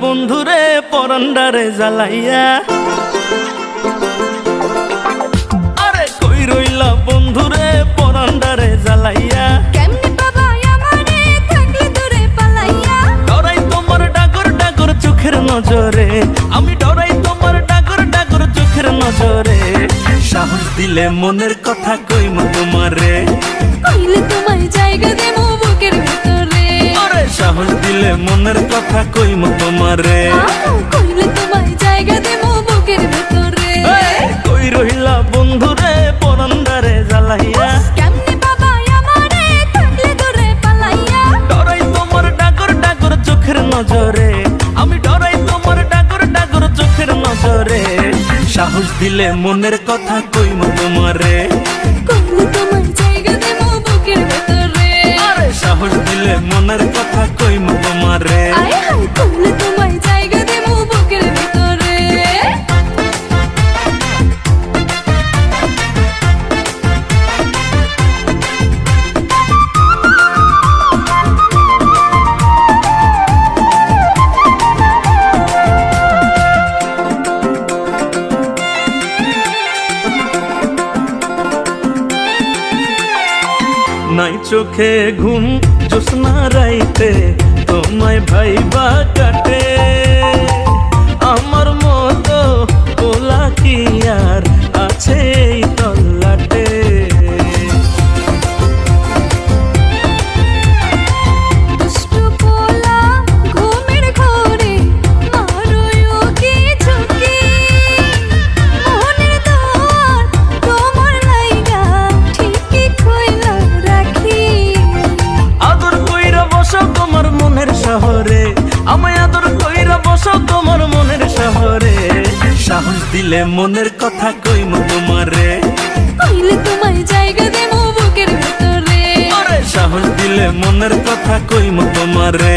বন্ধুরে পরান্ডারে জ্বালাইয়া, আরে কই রইলা বন্ধুরে পরান্ডারে জ্বালাইয়া। কেমনে বাবা আমারে থাকলে দূরে পালাইয়া, ডরাই তোমার ডাগর ডাগর চোখের নজরে, আমি ডরাই তোমার ডাগর ডাগর চোখের নজরে। সাহস দিলে মনের কথা কইমু তোমারে, কইলে তোমায় জায়গা দেবো বুকের ভেতরে। আরে সাহস দিলে মনের কথা কইমু তোমারে। কইলে তোমায় জায়গা দেবো বুকের ভেতরে। কই রইলা বন্ধুরে পরান্ডারে জ্বালাইয়া, কেমনে বাবা আমারে থাকলে দূরে পালাইয়া, ডরাই তোমার ডাগর ডাগর চোখের নজরে, আমি ডরাই তোমার ডাগর ডাগর চোখের নজরে। সাহস দিলে মনের কথা কইমু তোমারে, কইলে তোমায় জায়গা দেবো বুকের ভেতরে। আরে সাহস দিলে মনের কথা কইমু তোমারে। আয় হায় কইলে তোমায় জায়গা দেবো বুকের ভেতরে। নাই চোখে ঘুম জোৎস্না রাইতে তোমায় ভাইবা কাটে, আমার মতো ওলা কি আর আছে এই তল্লাটে। দুষ্টু পোলা ঘুমের ঘোরে মারো কি ঝুঁকি, মনের দোয়ার তোমার লাইগা ঠিকই খোলা রাখি। আদর কইরা বসো তোমার মনের শহরে, আমায় আদর কইরা বসো তোমার মনের শহরে। সাহস দিলে মনের কথা কইমু তোমারে, কইলে তোমায় জায়গা দেবো বুকের ভেতরে। আরে সাহস দিলে মনের কথা কইমু তোমারে।